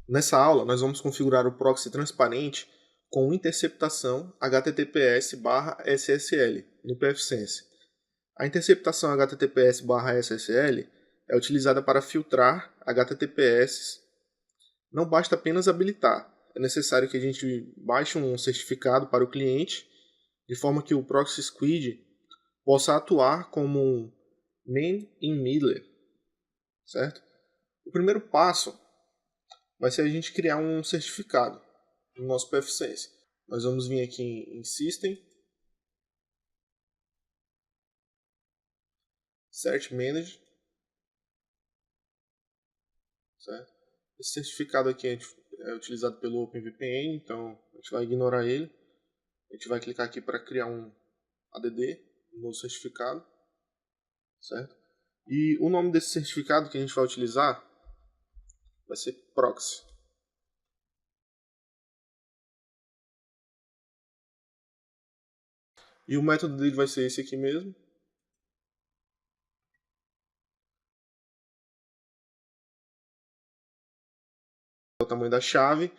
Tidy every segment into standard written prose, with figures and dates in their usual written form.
Nessa aula, nós vamos configurar o proxy transparente com interceptação HTTPS/SSL no pfSense. A interceptação HTTPS/SSL é utilizada para filtrar HTTPS. Não basta apenas habilitar, é necessário que a gente baixe um certificado para o cliente, de forma que o proxy squid possa atuar como um man in middle, certo? O primeiro passo vai ser a gente criar um certificado no nosso pfSense. Nós vamos vir aqui em System, Search Manager, certo? Esse certificado aqui é utilizado pelo OpenVPN, então a gente vai ignorar ele. A gente vai clicar aqui para criar um ADD, um novo certificado, certo? E o nome desse certificado que a gente vai utilizar vai ser proxy. E o método dele vai ser esse aqui mesmo. O tamanho da chave.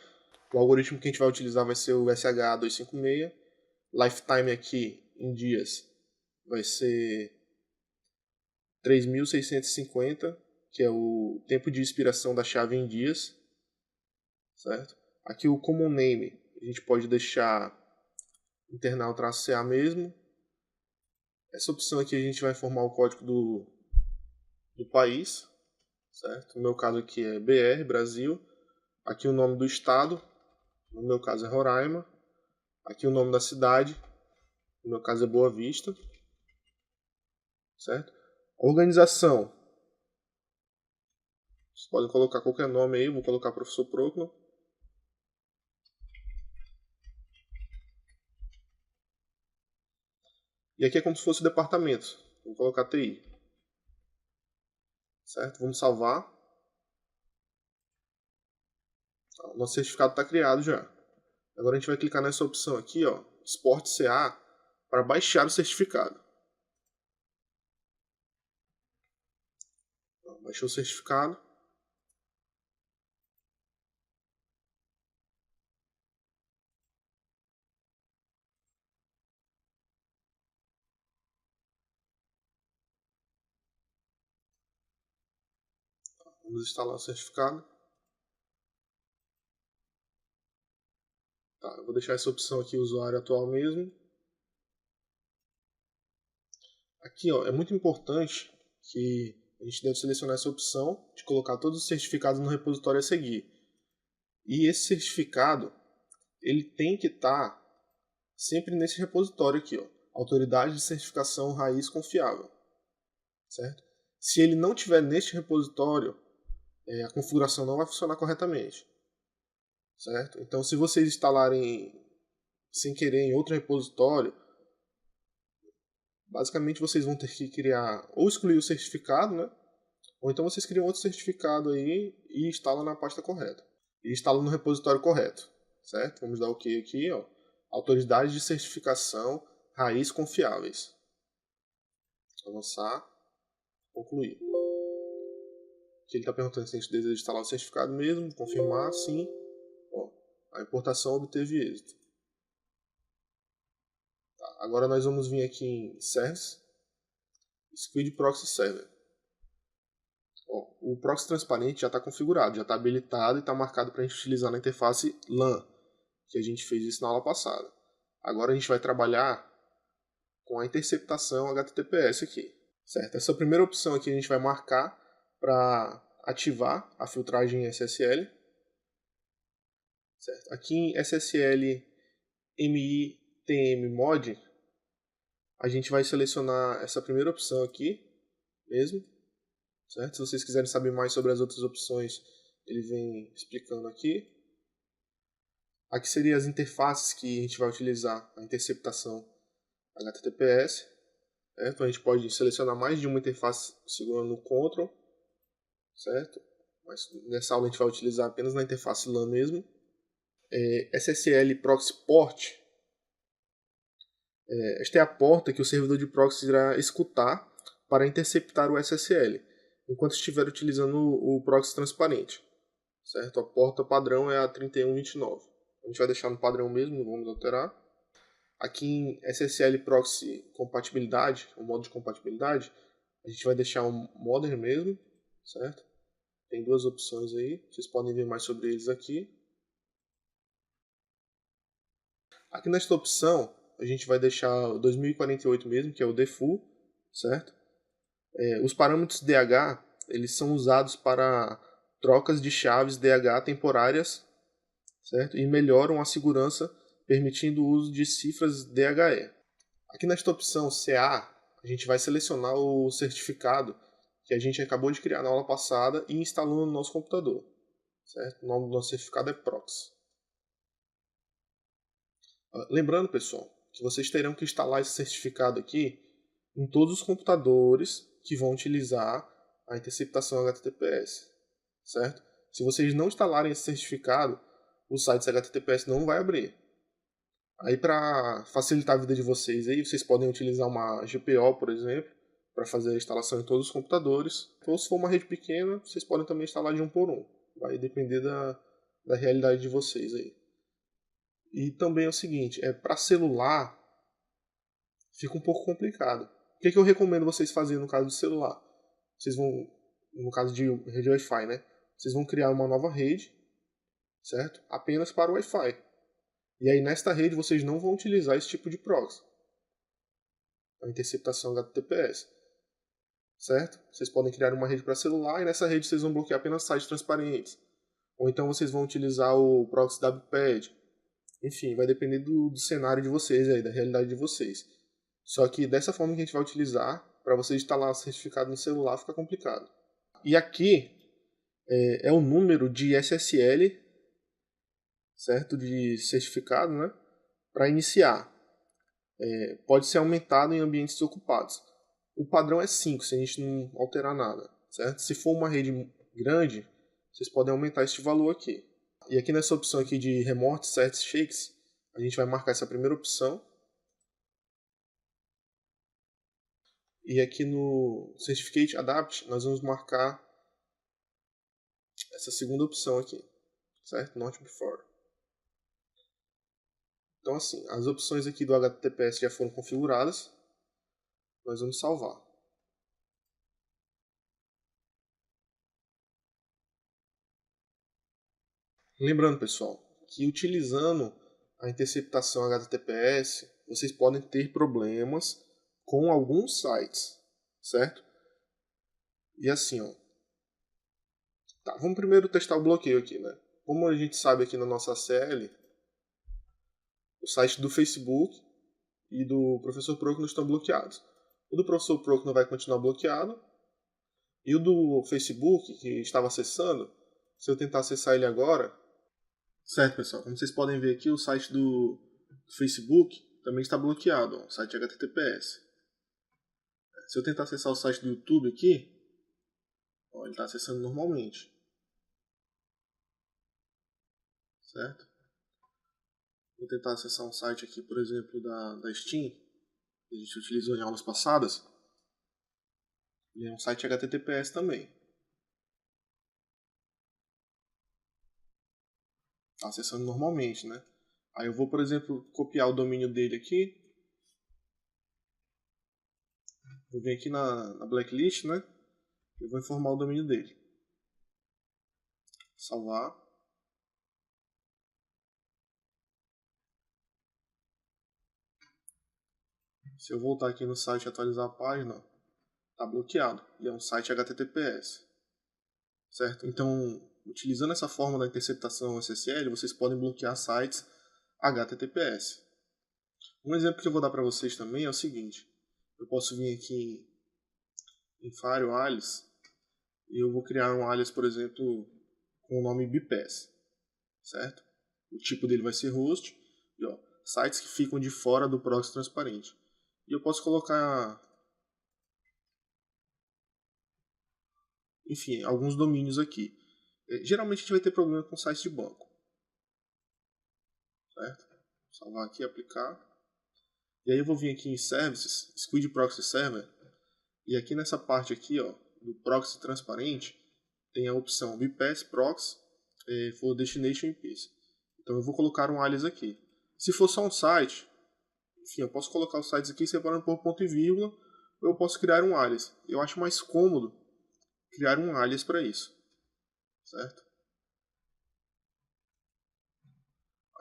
O algoritmo que a gente vai utilizar vai ser o SH256. Lifetime aqui em dias vai ser 3.650, que é o tempo de expiração da chave em dias, certo? Aqui o common name a gente pode deixar internal-ca mesmo. Essa opção aqui a gente vai informar o código do país, certo? No meu caso aqui é BR, Brasil. Aqui o nome do estado, no meu caso é Roraima. Aqui o nome da cidade, no meu caso é Boa Vista, certo? Organização, vocês podem colocar qualquer nome aí, vou colocar Professor Proclo. E aqui é como se fosse o departamento, vou colocar TI, certo? Vamos salvar. O nosso certificado está criado já. Agora a gente vai clicar nessa opção aqui, ó, Export CA, para baixar o certificado. Baixou o certificado. Vamos instalar o certificado. Tá, eu vou deixar essa opção aqui, usuário atual mesmo. Aqui, ó, é muito importante que a gente deve selecionar essa opção de colocar todos os certificados no repositório a seguir. E esse certificado, ele tem que estar sempre nesse repositório aqui, ó, Autoridade de Certificação Raiz Confiável, certo? Se ele não tiver neste repositório, a configuração não vai funcionar corretamente, certo? Então, se vocês instalarem sem querer em outro repositório, basicamente vocês vão ter que criar ou excluir o certificado, né? Ou então vocês criam outro certificado aí e instalam na pasta correta. E instalam no repositório correto, certo? Vamos dar OK aqui, ó. Autoridade de certificação raiz confiáveis. Avançar, concluir. Aqui ele está perguntando se a gente deseja instalar o certificado mesmo, confirmar, sim. Ó, a importação obteve êxito. Tá, agora nós vamos vir aqui em Service, Squid Proxy Server. Ó, o proxy transparente já está configurado, já está habilitado e está marcado para a gente utilizar na interface LAN, que a gente fez isso na aula passada. Agora a gente vai trabalhar com a interceptação HTTPS aqui, certo? Essa primeira opção aqui a gente vai marcar para ativar a filtragem SSL, certo? Aqui em SSL MITM Mod, a gente vai selecionar essa primeira opção aqui mesmo, certo? Se vocês quiserem saber mais sobre as outras opções, ele vem explicando aqui. Aqui seriam as interfaces que a gente vai utilizar a interceptação HTTPS. Certo? A gente pode selecionar mais de uma interface segurando o Ctrl, certo? Mas nessa aula a gente vai utilizar apenas na interface LAN mesmo. SSL Proxy Port. Esta é a porta que o servidor de proxy irá escutar para interceptar o SSL, enquanto estiver utilizando o proxy transparente. certo? A porta padrão é a 3129. A gente vai deixar no padrão mesmo, não vamos alterar. Aqui em SSL Proxy compatibilidade, o modo de compatibilidade, a gente vai deixar um Modern mesmo, certo? Tem duas opções aí, vocês podem ver mais sobre eles aqui. Aqui nesta opção, a gente vai deixar 2048 mesmo, que é o default, certo? Os parâmetros DH, eles são usados para trocas de chaves DH temporárias, certo? E melhoram a segurança, permitindo o uso de cifras DHE. Aqui nesta opção CA, a gente vai selecionar o certificado que a gente acabou de criar na aula passada e instalou no nosso computador, certo? O nome do nosso certificado é Proxy. Lembrando, pessoal, que vocês terão que instalar esse certificado aqui em todos os computadores que vão utilizar a interceptação HTTPS, certo? Se vocês não instalarem esse certificado, o site HTTPS não vai abrir. Aí, para facilitar a vida de vocês, aí, vocês podem utilizar uma GPO, por exemplo, para fazer a instalação em todos os computadores. Ou se for uma rede pequena, vocês podem também instalar de um por um. Vai depender da realidade de vocês aí. E também é o seguinte, para celular fica um pouco complicado. O que eu recomendo vocês fazerem no caso de celular? Vocês vão, no caso de rede Wi-Fi, né? Vocês vão criar uma nova rede, certo? Apenas para o Wi-Fi. E aí nesta rede vocês não vão utilizar esse tipo de proxy, a interceptação HTTPS, certo? Vocês podem criar uma rede para celular e nessa rede vocês vão bloquear apenas sites transparentes. Ou então vocês vão utilizar o proxy WPAD. Enfim, vai depender do cenário de vocês aí, da realidade de vocês. Só que dessa forma que a gente vai utilizar, para você instalar certificado no celular fica complicado. E aqui é o número de SSL, certo? De certificado, né? Para iniciar. Pode ser aumentado em ambientes ocupados. O padrão é 5, se a gente não alterar nada, certo? Se for uma rede grande, vocês podem aumentar este valor aqui. E aqui nessa opção aqui de Remote Cert Shakes, a gente vai marcar essa primeira opção. E aqui no Certificate Adapt, nós vamos marcar essa segunda opção aqui, certo? Not before. Então assim, as opções aqui do HTTPS já foram configuradas. Nós vamos salvar. Lembrando, pessoal, que utilizando a interceptação HTTPS, vocês podem ter problemas com alguns sites, certo? E assim, ó. Tá, vamos primeiro testar o bloqueio aqui, né? Como a gente sabe aqui na nossa CL, o site do Facebook e do Professor Procno estão bloqueados. O do Professor Procno vai continuar bloqueado. E o do Facebook, que estava acessando, se eu tentar acessar ele agora... Certo, pessoal. Como vocês podem ver aqui, o site do Facebook também está bloqueado, ó, o site HTTPS. Se eu tentar acessar o site do YouTube aqui, ó, ele está acessando normalmente. Certo? Vou tentar acessar um site aqui, por exemplo, da Steam, que a gente utilizou em aulas passadas. Ele é um site HTTPS também. Está acessando normalmente, né? Aí eu vou, por exemplo, copiar o domínio dele aqui. Vou vir aqui na blacklist, né? Eu vou informar o domínio dele. Salvar. Se eu voltar aqui no site e atualizar a página, está bloqueado. E é um site HTTPS. Certo? Então, utilizando essa forma da interceptação SSL, vocês podem bloquear sites HTTPS. Um exemplo que eu vou dar para vocês também é o seguinte. Eu posso vir aqui em Fire alias e eu vou criar um alias, por exemplo, com o nome BPass. Certo? O tipo dele vai ser host. E, ó, sites que ficam de fora do proxy transparente. E eu posso colocar, enfim, alguns domínios aqui. Geralmente a gente vai ter problema com sites de banco. Certo? Vou salvar aqui, aplicar. E aí eu vou vir aqui em Services, Squid Proxy Server. E aqui nessa parte aqui, ó, do proxy transparente, tem a opção BPass Proxy for destination IPs. Então eu vou colocar um alias aqui. Se for só um site, enfim, eu posso colocar os sites aqui separando por ponto e vírgula, ou eu posso criar um alias. Eu acho mais cômodo criar um alias para isso, certo?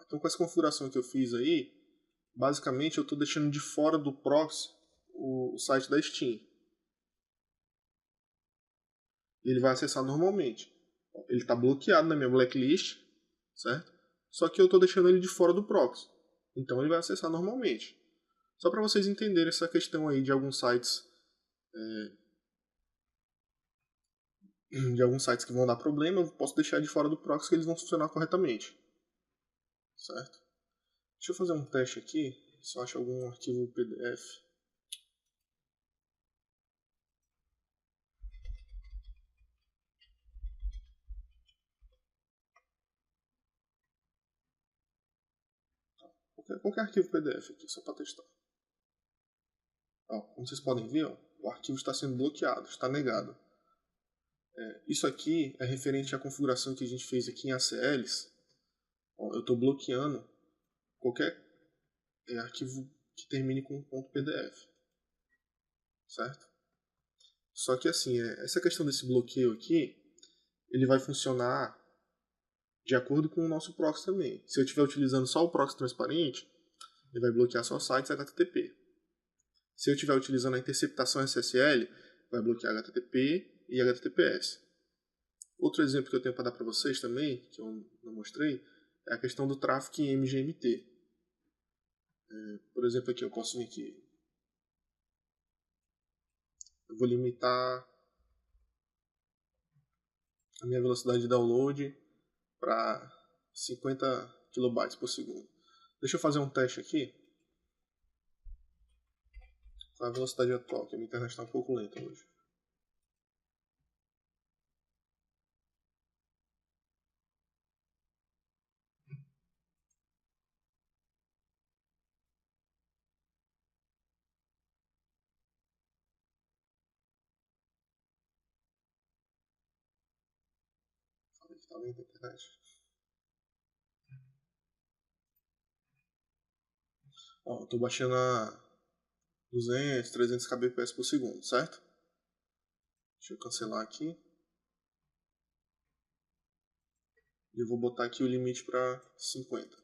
Então com essa configuração que eu fiz aí, basicamente eu estou deixando de fora do proxy o site da Steam. Ele vai acessar normalmente. Ele está bloqueado na minha blacklist, certo? Só que eu estou deixando ele de fora do proxy. Então ele vai acessar normalmente. Só para vocês entenderem essa questão aí de alguns sites que vão dar problema, eu posso deixar de fora do proxy que eles vão funcionar corretamente. Certo? Deixa eu fazer um teste aqui, se eu acho algum arquivo PDF. Qualquer arquivo PDF aqui, só para testar. Ó, como vocês podem ver, ó, o arquivo está sendo bloqueado, está negado. Isso aqui é referente à configuração que a gente fez aqui em ACLs. Ó, eu estou bloqueando qualquer arquivo que termine com .pdf. Certo? Só que assim, essa questão desse bloqueio aqui, ele vai funcionar de acordo com o nosso proxy também. Se eu estiver utilizando só o proxy transparente, ele vai bloquear só sites HTTP. Se eu estiver utilizando a interceptação SSL, vai bloquear HTTP e HTTPS. Outro exemplo que eu tenho para dar para vocês também, que eu não mostrei, é a questão do tráfego em MGMT. Por exemplo, aqui eu posso vir aqui. Eu vou limitar a minha velocidade de download para 50 kilobytes por segundo. Deixa eu fazer um teste aqui. Com a velocidade atual, que a minha internet está um pouco lenta hoje. Falei que está lenta a internet. Ó, eu estou baixando a 200, 300 kbps por segundo, certo? Deixa eu cancelar aqui. E eu vou botar aqui o limite para 50.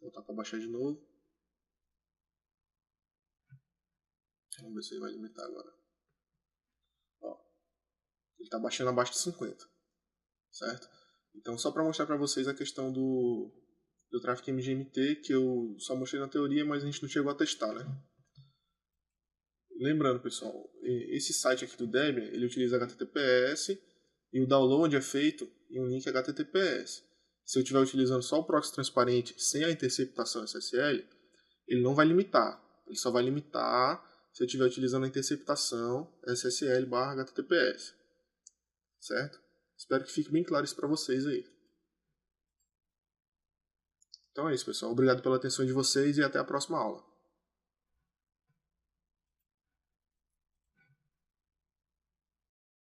Vou botar para baixar de novo. Vamos ver se ele vai limitar agora. Ó, ele está baixando abaixo de 50. Certo? Então, só para mostrar para vocês a questão do tráfego MGMT, que eu só mostrei na teoria, mas a gente não chegou a testar, né? Lembrando, pessoal, esse site aqui do Debian, ele utiliza HTTPS e o download é feito em um link HTTPS. Se eu estiver utilizando só o proxy transparente sem a interceptação SSL, ele não vai limitar. Ele só vai limitar se eu estiver utilizando a interceptação SSL/HTTPS. Certo? Espero que fique bem claro isso para vocês aí. Então é isso, pessoal. Obrigado pela atenção de vocês e até a próxima aula.